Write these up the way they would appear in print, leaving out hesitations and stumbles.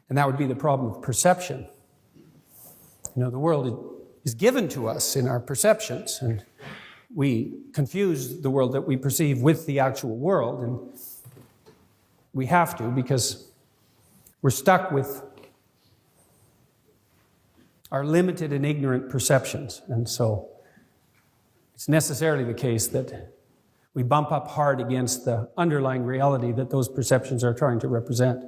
And that would be the problem of perception. You know, the world is given to us in our perceptions, and we confuse the world that we perceive with the actual world, and we have to because we're stuck with our limited and ignorant perceptions. And so it's necessarily the case that we bump up hard against the underlying reality that those perceptions are trying to represent.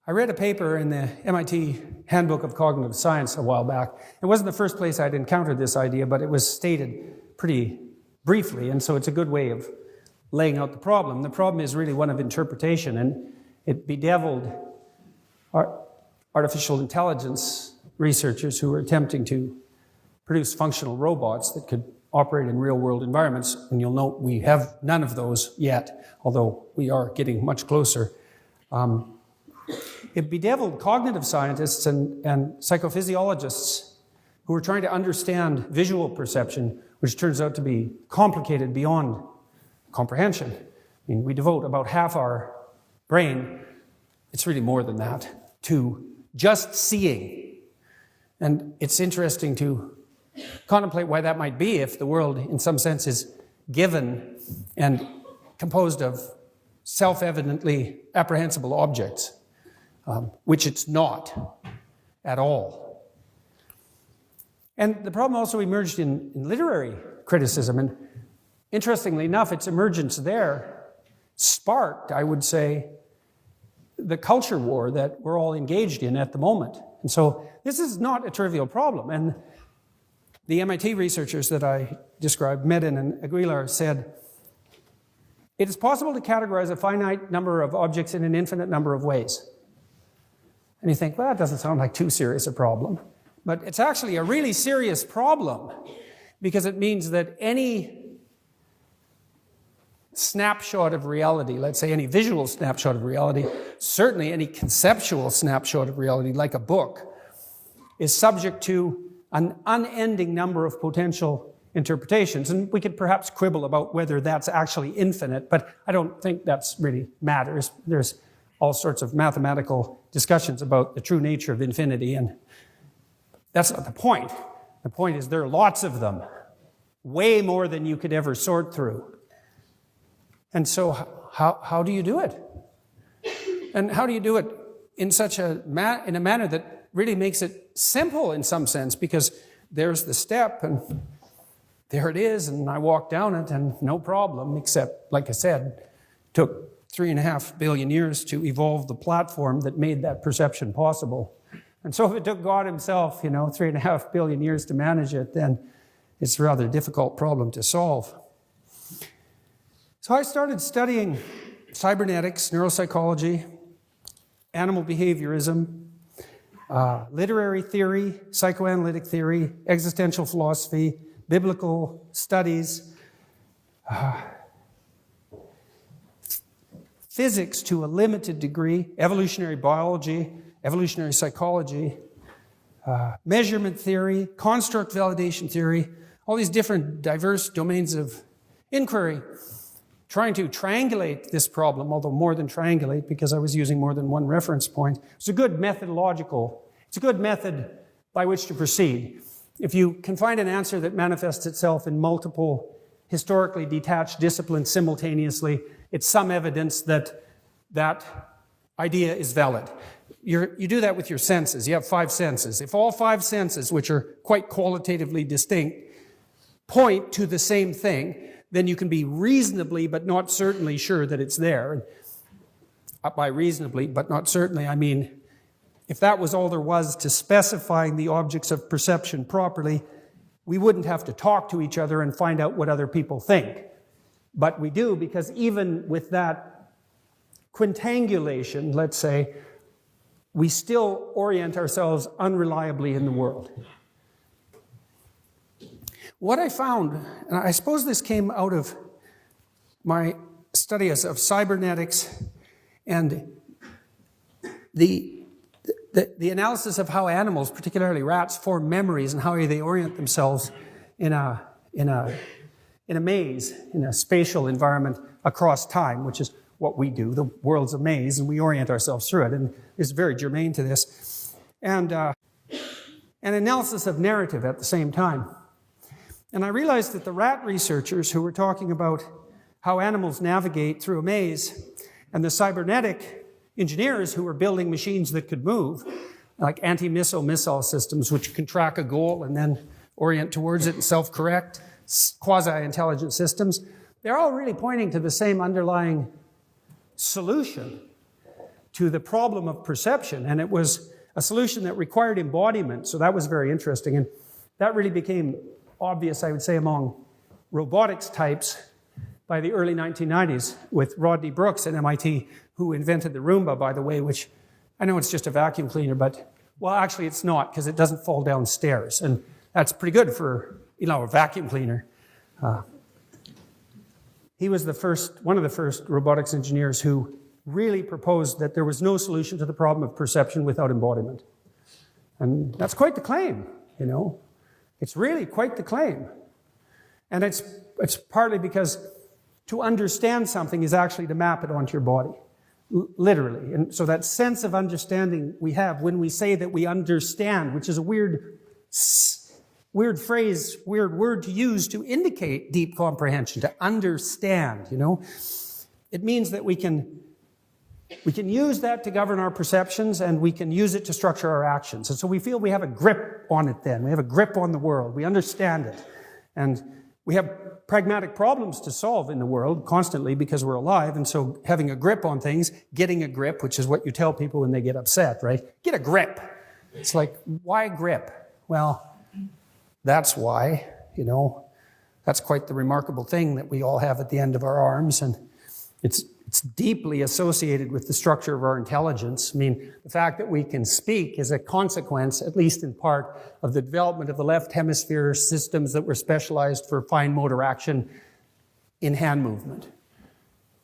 I read a paper in the MIT Handbook of Cognitive Science a while back. It wasn't the first place I'd encountered this idea, but it was stated pretty briefly, and so it's a good way of laying out the problem. The problem is really one of interpretation, and it bedeviled artificial intelligence researchers who were attempting to produce functional robots that could operate in real-world environments. And you'll note we have none of those yet, although we are getting much closer. It bedeviled cognitive scientists and psychophysiologists who were trying to understand visual perception, which turns out to be complicated beyond comprehension. I mean, we devote about half our brain, it's really more than that, to just seeing. And it's interesting to contemplate why that might be if the world, in some sense, is given and composed of self-evidently apprehensible objects, which it's not at all. And the problem also emerged in literary criticism, and interestingly enough, its emergence there sparked, I would say, the culture war that we're all engaged in at the moment. And so this is not a trivial problem. And the MIT researchers that I described, Medin and Aguilar, said, it is possible to categorize a finite number of objects in an infinite number of ways. And you think, well, that doesn't sound like too serious a problem. But it's actually a really serious problem, because it means that any snapshot of reality, let's say any visual snapshot of reality, certainly any conceptual snapshot of reality, like a book, is subject to an unending number of potential interpretations. And we could perhaps quibble about whether that's actually infinite, but I don't think that's really matters. There's all sorts of mathematical discussions about the true nature of infinity, and that's not the point. The point is there are lots of them, way more than you could ever sort through. And so how do you do it? And how do you do it in such a in a manner that really makes it simple in some sense? Because there's the step, and there it is, and I walk down it, and no problem, except, like I said, it took 3.5 billion years to evolve the platform that made that perception possible. And so if it took God himself, 3.5 billion years to manage it, then it's a rather difficult problem to solve. So I started studying cybernetics, neuropsychology, animal behaviorism, literary theory, psychoanalytic theory, existential philosophy, biblical studies, physics to a limited degree, evolutionary biology, evolutionary psychology, measurement theory, construct validation theory, all these different diverse domains of inquiry, trying to triangulate this problem, although more than triangulate, because I was using more than one reference point. It's a good method by which to proceed. If you can find an answer that manifests itself in multiple historically detached disciplines simultaneously, it's some evidence that that idea is valid. You do that with your senses. You have 5 senses. If all 5 senses, which are quite qualitatively distinct, point to the same thing, then you can be reasonably but not certainly sure that it's there. By reasonably but not certainly, I mean, if that was all there was to specifying the objects of perception properly, we wouldn't have to talk to each other and find out what other people think. But we do, because even with that quintangulation, let's say, we still orient ourselves unreliably in the world. What I found, and I suppose this came out of my studies of cybernetics and the analysis of how animals, particularly rats, form memories and how they orient themselves in a maze, in a spatial environment across time, which is what we do. The world's a maze, and we orient ourselves through it, and it's very germane to this. And an analysis of narrative at the same time. And I realized that the rat researchers who were talking about how animals navigate through a maze, and the cybernetic engineers who were building machines that could move, like anti-missile missile systems, which can track a goal and then orient towards it and self-correct, quasi-intelligent systems, they're all really pointing to the same underlying solution to the problem of perception. And it was a solution that required embodiment, so that was very interesting. And that really became obvious, I would say, among robotics types by the early 1990s with Rodney Brooks at MIT, who invented the Roomba, by the way, which I know it's just a vacuum cleaner, but, well, actually it's not, because it doesn't fall downstairs. And that's pretty good for, a vacuum cleaner. He was one of the first robotics engineers who really proposed that there was no solution to the problem of perception without embodiment. And that's quite the claim, It's really quite the claim. And it's partly because to understand something is actually to map it onto your body, literally. And so that sense of understanding we have when we say that we understand, which is a weird phrase, weird word to use to indicate deep comprehension, to understand, It means that we can use that to govern our perceptions, and we can use it to structure our actions. And so we feel we have a grip on it then. We have a grip on the world. We understand it. And we have pragmatic problems to solve in the world constantly because we're alive. And so having a grip on things, getting a grip, which is what you tell people when they get upset, right? Get a grip. It's like, why grip? Well, that's why, That's quite the remarkable thing that we all have at the end of our arms. And it's deeply associated with the structure of our intelligence. I mean, the fact that we can speak is a consequence, at least in part, of the development of the left hemisphere systems that were specialized for fine motor action in hand movement.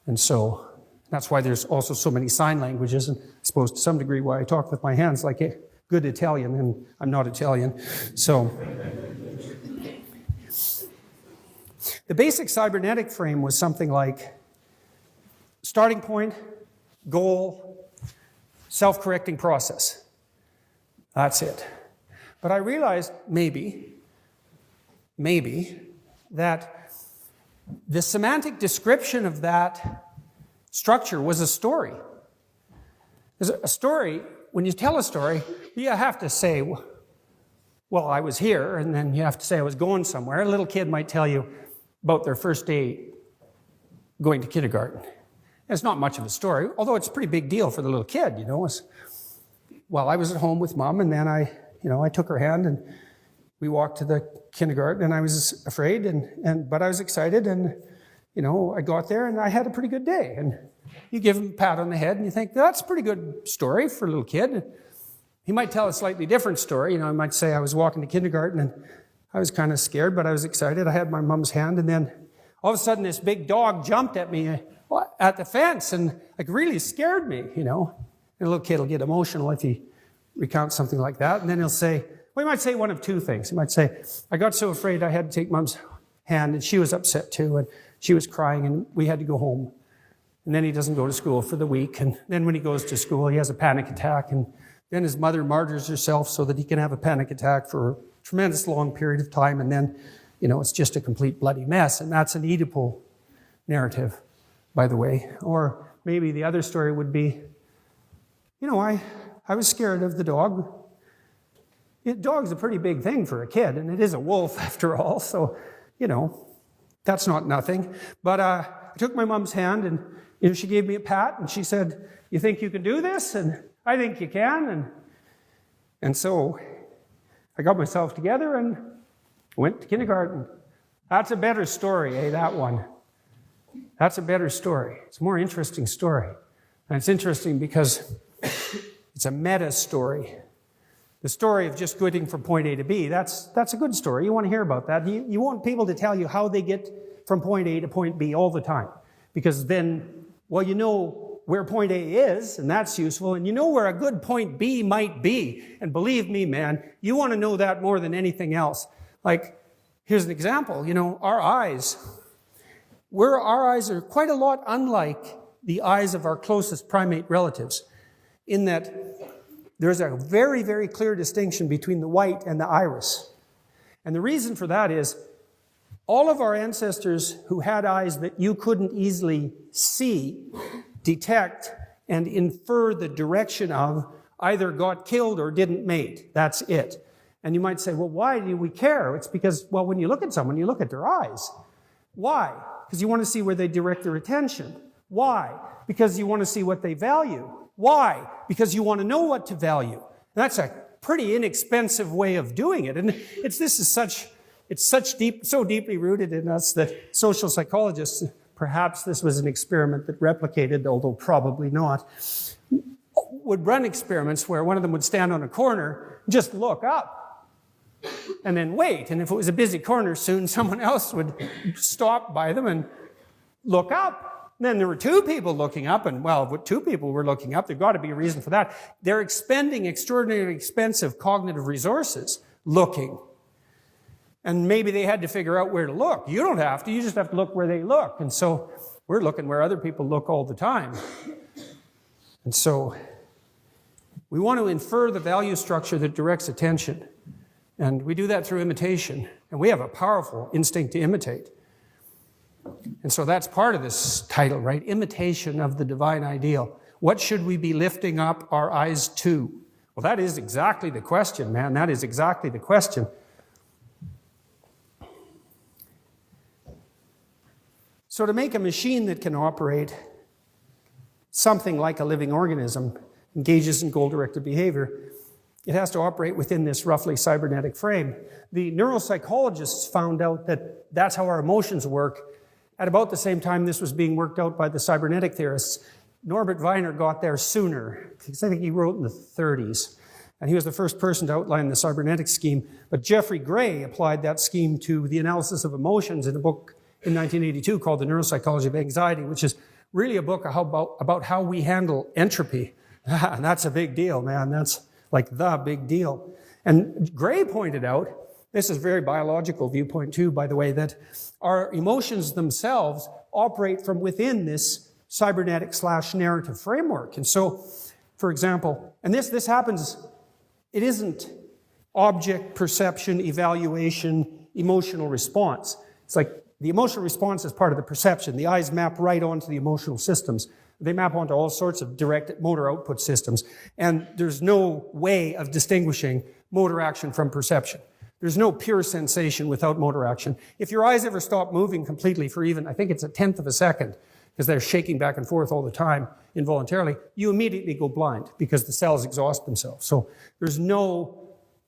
And so that's why there's also so many sign languages, and I suppose to some degree why I talk with my hands like a good Italian, and I'm not Italian. So the basic cybernetic frame was something like starting point, goal, self-correcting process. That's it. But I realized maybe, that the semantic description of that structure was a story. There's a story, when you tell a story, you have to say, well, I was here, and then you have to say I was going somewhere. A little kid might tell you about their first day going to kindergarten. It's not much of a story, although it's a pretty big deal for the little kid, Well, I was at home with Mom, and then I took her hand, and we walked to the kindergarten, and I was afraid, but I was excited, and, I got there, and I had a pretty good day. And you give him a pat on the head, and you think, that's a pretty good story for a little kid. He might tell a slightly different story. He might say, I was walking to kindergarten, and I was kind of scared, but I was excited. I had my mom's hand, and then all of a sudden, this big dog jumped at me at the fence and really scared me, And a little kid will get emotional if he recounts something like that. And then he'll say, he might say one of two things. He might say, I got so afraid I had to take Mom's hand, and she was upset too, and she was crying, and we had to go home. And then he doesn't go to school for the week. And then when he goes to school, he has a panic attack. And then his mother martyrs herself so that he can have a panic attack for a tremendous long period of time. And then, it's just a complete bloody mess. And that's an Oedipal narrative, by the way. Or maybe the other story would be, I was scared of the dog. Dog's a pretty big thing for a kid, and it is a wolf after all. So, that's not nothing. But I took my mom's hand, and she gave me a pat, and she said, you think you can do this? And I think you can. And so I got myself together and went to kindergarten. That's a better story, that one. That's a better story. It's a more interesting story. And it's interesting because it's a meta story. The story of just getting from point A to B, that's a good story. You want to hear about that. You want people to tell you how they get from point A to point B all the time. Because then, you know where point A is, and that's useful, and you know where a good point B might be. And believe me, man, you want to know that more than anything else. Like, here's an example. Our eyes are quite a lot unlike the eyes of our closest primate relatives, in that there's a very, very clear distinction between the white and the iris. And the reason for that is all of our ancestors who had eyes that you couldn't easily see, detect, and infer the direction of either got killed or didn't mate. That's it. And you might say, well, why do we care? It's because, well, when you look at someone, you look at their eyes. Why? Because you want to see where they direct their attention. Why? Because you want to see what they value. Why? Because you want to know what to value. That's a pretty inexpensive way of doing it. And it's so deeply rooted in us that social psychologists, perhaps this was an experiment that replicated, although probably not, would run experiments where one of them would stand on a corner, just look up, and then wait. And if it was a busy corner, soon someone else would stop by them and look up. Then there were two people looking up, and well, if two people were looking up, there's got to be a reason for that. They're expending extraordinarily expensive cognitive resources looking. And maybe they had to figure out where to look. You don't have to, you just have to look where they look. And so we're looking where other people look all the time. And so we want to infer the value structure that directs attention. And we do that through imitation. And we have a powerful instinct to imitate. And so that's part of this title, right? Imitation of the divine ideal. What should we be lifting up our eyes to? Well, that is exactly the question, man. That is exactly the question. So to make a machine that can operate something like a living organism, engages in goal-directed behavior, it has to operate within this roughly cybernetic frame. The neuropsychologists found out that that's how our emotions work. At about the same time this was being worked out by the cybernetic theorists, Norbert Wiener got there sooner, because I think he wrote in the 30s. And he was the first person to outline the cybernetic scheme. But Jeffrey Gray applied that scheme to the analysis of emotions in a book in 1982 called The Neuropsychology of Anxiety, which is really a book about how we handle entropy. And that's a big deal, man. That's like the big deal. And Gray pointed out, this is a very biological viewpoint too, by the way, that our emotions themselves operate from within this cybernetic / narrative framework. And so, for example, and this happens, it isn't object, perception, evaluation, emotional response. It's like the emotional response is part of the perception. The eyes map right onto the emotional systems. They map onto all sorts of direct motor output systems. And there's no way of distinguishing motor action from perception. There's no pure sensation without motor action. If your eyes ever stop moving completely for even, I think it's 1/10 of a second, because they're shaking back and forth all the time involuntarily, you immediately go blind because the cells exhaust themselves. So there's no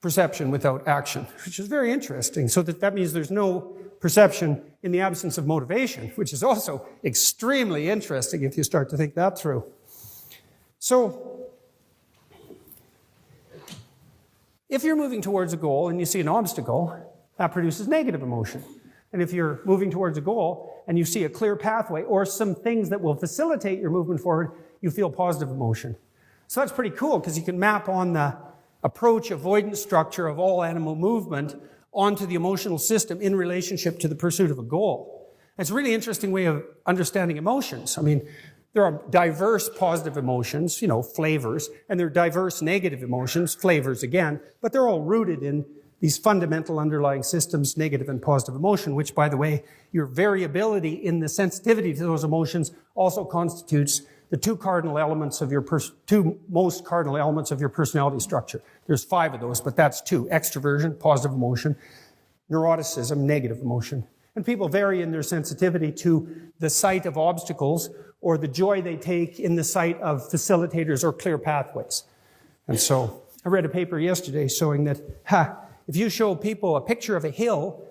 perception without action, which is very interesting. So that means there's no perception in the absence of motivation, which is also extremely interesting if you start to think that through. So if you're moving towards a goal and you see an obstacle, that produces negative emotion. And if you're moving towards a goal and you see a clear pathway or some things that will facilitate your movement forward, you feel positive emotion. So that's pretty cool because you can map on the approach avoidance structure of all animal movement onto the emotional system in relationship to the pursuit of a goal. It's a really interesting way of understanding emotions. I mean, there are diverse positive emotions, flavors, and there are diverse negative emotions, flavors again, but they're all rooted in these fundamental underlying systems, negative and positive emotion, which, by the way, your variability in the sensitivity to those emotions also constitutes the two most cardinal elements of your personality structure. There's 5 of those, but that's 2. Extroversion, positive emotion, neuroticism, negative emotion. And people vary in their sensitivity to the sight of obstacles or the joy they take in the sight of facilitators or clear pathways. And so I read a paper yesterday showing that, if you show people a picture of a hill,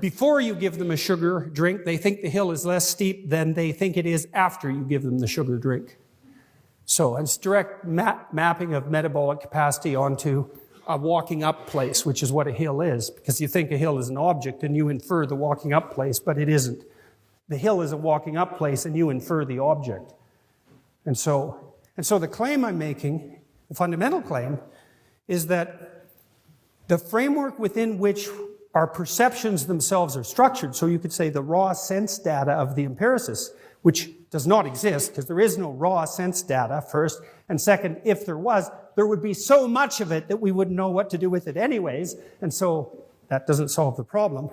before you give them a sugar drink, they think the hill is less steep than they think it is after you give them the sugar drink. So it's direct mapping of metabolic capacity onto a walking up place, which is what a hill is, because you think a hill is an object and you infer the walking up place, but it isn't. The hill is a walking up place and you infer the object. And so the claim I'm making, the fundamental claim, is that the framework within which our perceptions themselves are structured, so you could say the raw sense data of the empiricist, which does not exist because there is no raw sense data, first. And second, if there was, there would be so much of it that we wouldn't know what to do with it anyways. And so that doesn't solve the problem.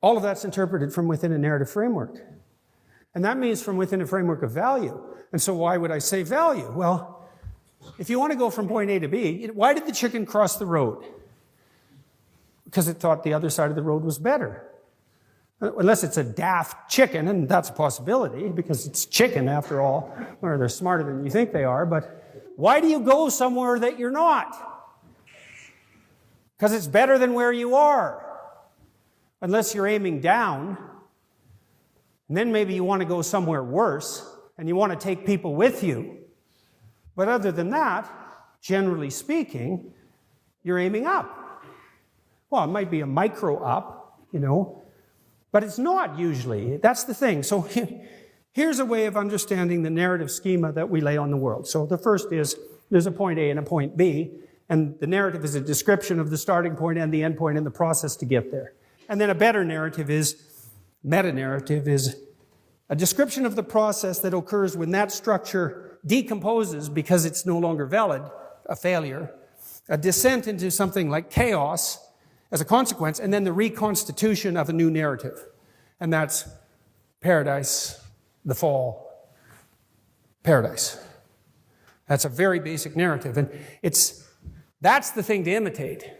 All of that's interpreted from within a narrative framework. And that means from within a framework of value. And so why would I say value? Well, if you want to go from point A to B, why did the chicken cross the road? Because it thought the other side of the road was better. Unless it's a daft chicken, and that's a possibility, because it's chicken after all, or they're smarter than you think they are, but why do you go somewhere that you're not? Because it's better than where you are. Unless you're aiming down, and then maybe you want to go somewhere worse, and you want to take people with you. But other than that, generally speaking, you're aiming up. Well, it might be a micro up, but it's not usually. That's the thing. So here's a way of understanding the narrative schema that we lay on the world. So the first is there's a point A and a point B, and the narrative is a description of the starting point and the end point and the process to get there. And then a better narrative meta-narrative is a description of the process that occurs when that structure decomposes because it's no longer valid, a failure, a descent into something like chaos as a consequence, and then the reconstitution of a new narrative. And that's paradise, the fall, paradise. That's a very basic narrative. And that's the thing to imitate.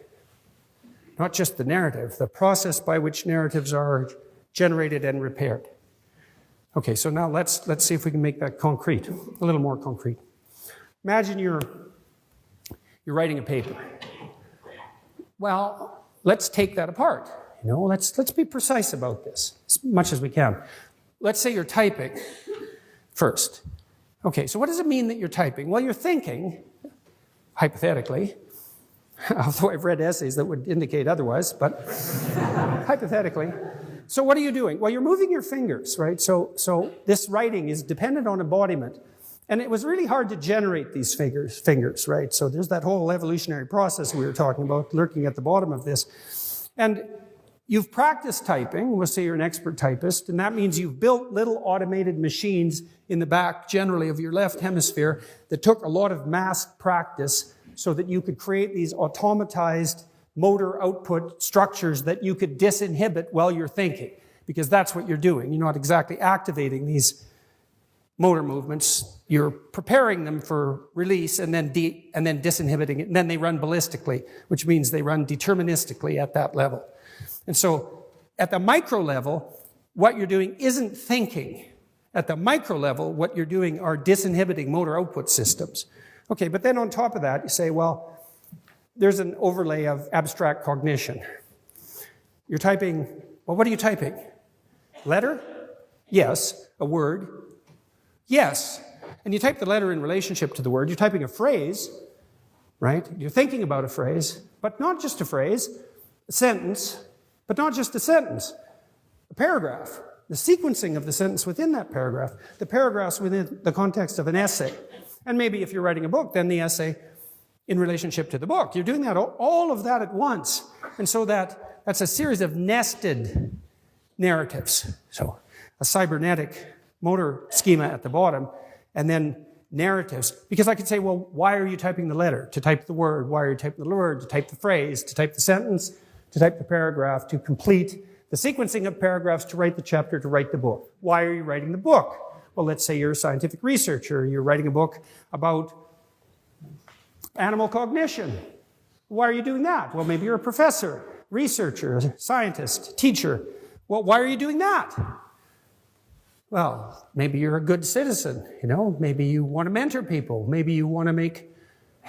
Not just the narrative, the process by which narratives are generated and repaired. Okay, so now let's see if we can make that concrete, a little more concrete. Imagine you're writing a paper. Well, let's take that apart. Let's be precise about this as much as we can. Let's say you're typing first. Okay, so what does it mean that you're typing? Well, you're thinking, hypothetically, although I've read essays that would indicate otherwise, but hypothetically. So what are you doing? Well, you're moving your fingers, right? So this writing is dependent on embodiment. And it was really hard to generate these fingers, right? So there's that whole evolutionary process we were talking about lurking at the bottom of this. And you've practiced typing. We'll say you're an expert typist, and that means you've built little automated machines in the back, generally of your left hemisphere, that took a lot of mass practice so that you could create these automatized motor output structures that you could disinhibit while you're thinking, because that's what you're doing. You're not exactly activating these motor movements. You're preparing them for release and then disinhibiting it, and then they run ballistically, which means they run deterministically at that level. And so at the micro level, what you're doing isn't thinking. At the micro level, what you're doing are disinhibiting motor output systems. Okay, but then on top of that, you say, well, there's an overlay of abstract cognition. You're typing, well, what are you typing? Letter? Yes. A word? Yes. And you type the letter in relationship to the word. You're typing a phrase, right? You're thinking about a phrase, but not just a phrase, a sentence, but not just a sentence, a paragraph, the sequencing of the sentence within that paragraph, the paragraphs within the context of an essay. And maybe if you're writing a book, then the essay in relationship to the book. You're doing that, all of that at once. And so that's a series of nested narratives. So a cybernetic motor schema at the bottom, and then narratives. Because I could say, well, why are you typing the letter? To type the word. Why are you typing the word? To type the phrase, to type the sentence, to type the paragraph, to complete the sequencing of paragraphs, to write the chapter, to write the book. Why are you writing the book? Well, let's say you're a scientific researcher. You're writing a book about animal cognition. Why are you doing that? Well, maybe you're a professor, researcher, scientist, teacher. Well, why are you doing that? Well, maybe you're a good citizen, maybe you want to mentor people, maybe you want to make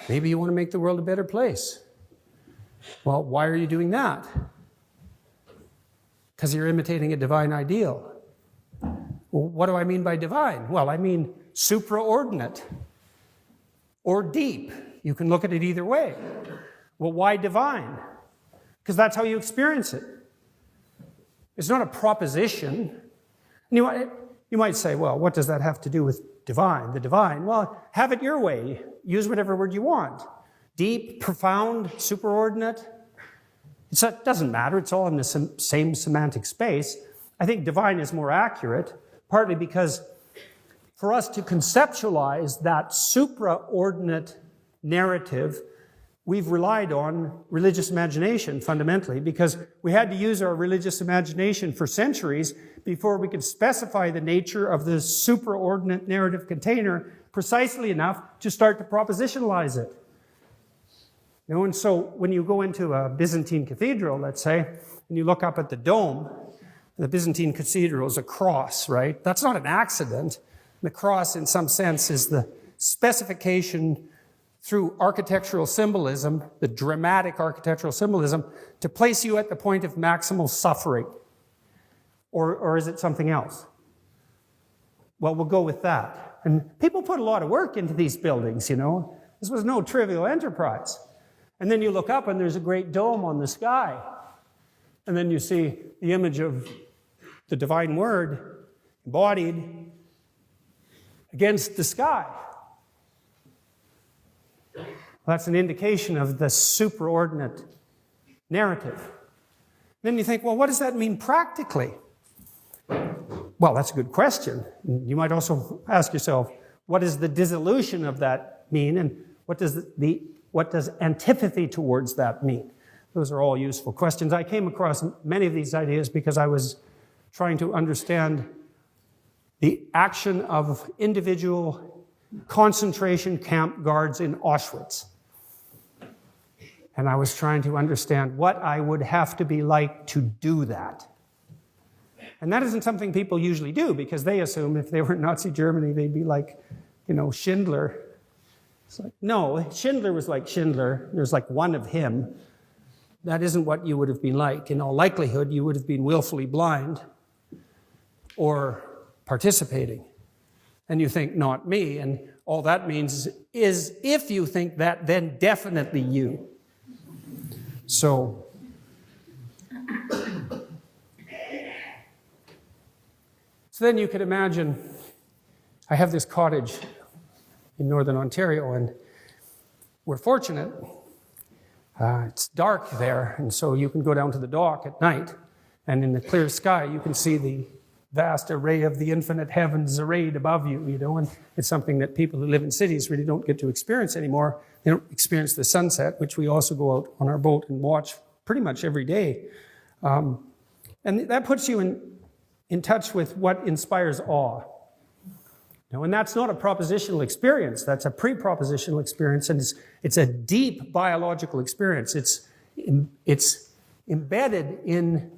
the world a better place. Well, why are you doing that? Because you're imitating a divine ideal. Well, what do I mean by divine? Well, I mean supraordinate or deep. You can look at it either way. Well, why divine? Because that's how you experience it. It's not a proposition. And you might say, well, what does that have to do with divine? The divine? Well, have it your way. Use whatever word you want. Deep, profound, superordinate. It doesn't matter. It's all in the same semantic space. I think divine is more accurate, partly because for us to conceptualize that supraordinate narrative, we've relied on religious imagination fundamentally, because we had to use our religious imagination for centuries before we could specify the nature of the supraordinate narrative container precisely enough to start to propositionalize it. You know, and so when you go into a Byzantine cathedral, let's say, and you look up at the dome, the Byzantine cathedral is a cross, right? That's not an accident. The cross, in some sense, is the specification through architectural symbolism, the dramatic architectural symbolism, to place you at the point of maximal suffering. Or is it something else? Well, we'll go with that. And people put a lot of work into these buildings, you know. This was no trivial enterprise. And then you look up and there's a great dome on the sky. And then you see the image of the divine word embodied against the sky. That's an indication of the supraordinate narrative. Then you think, well, what does that mean practically? Well, that's a good question. You might also ask yourself, what does the dissolution of that mean, and what does antipathy towards that mean? Those are all useful questions. I came across many of these ideas because I was trying to understand the action of individual concentration camp guards in Auschwitz. And I was trying to understand what I would have to be like to do that. And that isn't something people usually do, because they assume if they were in Nazi Germany, they'd be like, you know, Schindler. It's like, no, Schindler was like Schindler. There's like one of him. That isn't what you would have been like. In all likelihood, you would have been willfully blind or participating. And you think, not me. And all that means is, if you think that, then definitely you. So then you could imagine, I have this cottage in Northern Ontario, and we're fortunate. It's dark there, and so you can go down to the dock at night, and in the clear sky you can see the vast array of the infinite heavens arrayed above you, you know, and it's something that people who live in cities really don't get to experience anymore. They don't experience the sunset, which we also go out on our boat and watch pretty much every day. And that puts you in touch with what inspires awe. You know, and that's not a propositional experience, that's a pre-propositional experience, and it's a deep biological experience. It's embedded in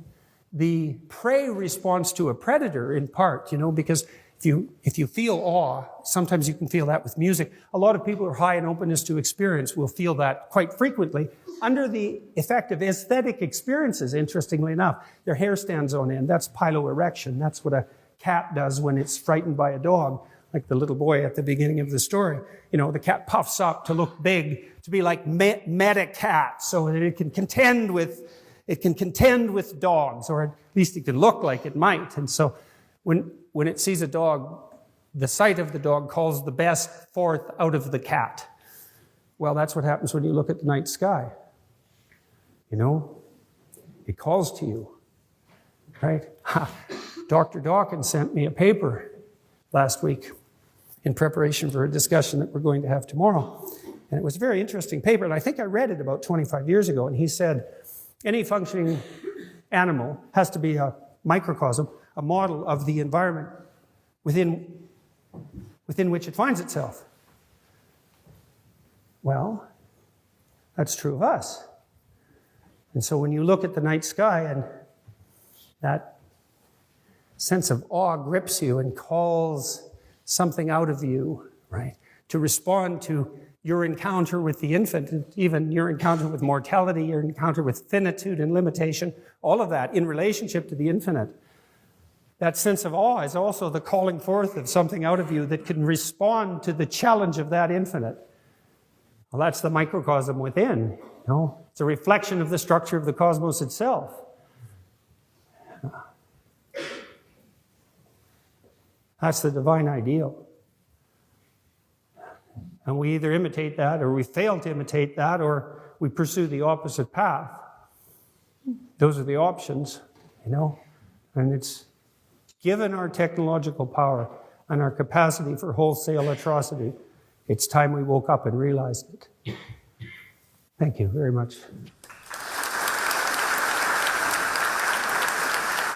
the prey response to a predator in part, you know, because if you feel awe, sometimes you can feel that with music. A lot of people who are high in openness to experience will feel that quite frequently under the effect of aesthetic experiences, interestingly enough. Their hair stands on end. That's piloerection. That's what a cat does when it's frightened by a dog, like the little boy at the beginning of the story. You know, the cat puffs up to look big, to be like meta cat, so that it can contend with dogs, or at least it can look like it might. And so when it sees a dog, the sight of the dog calls the best forth out of the cat. Well, that's what happens when you look at the night sky. You know, it calls to you, right? Dr. Dawkins sent me a paper last week in preparation for a discussion that we're going to have tomorrow. And it was a very interesting paper, and I think I read it about 25 years ago, and he said, any functioning animal has to be a microcosm, a model of the environment within which it finds itself. Well, that's true of us. And so when you look at the night sky and that sense of awe grips you and calls something out of you, right, to respond to your encounter with the infinite, even your encounter with mortality, your encounter with finitude and limitation, all of that in relationship to the infinite. That sense of awe is also the calling forth of something out of you that can respond to the challenge of that infinite. Well, that's the microcosm within. You know? It's a reflection of the structure of the cosmos itself. That's the divine ideal. And we either imitate that, or we fail to imitate that, or we pursue the opposite path. those are the options, you know? And it's given our technological power and our capacity for wholesale atrocity, it's time we woke up and realized it. Thank you very much.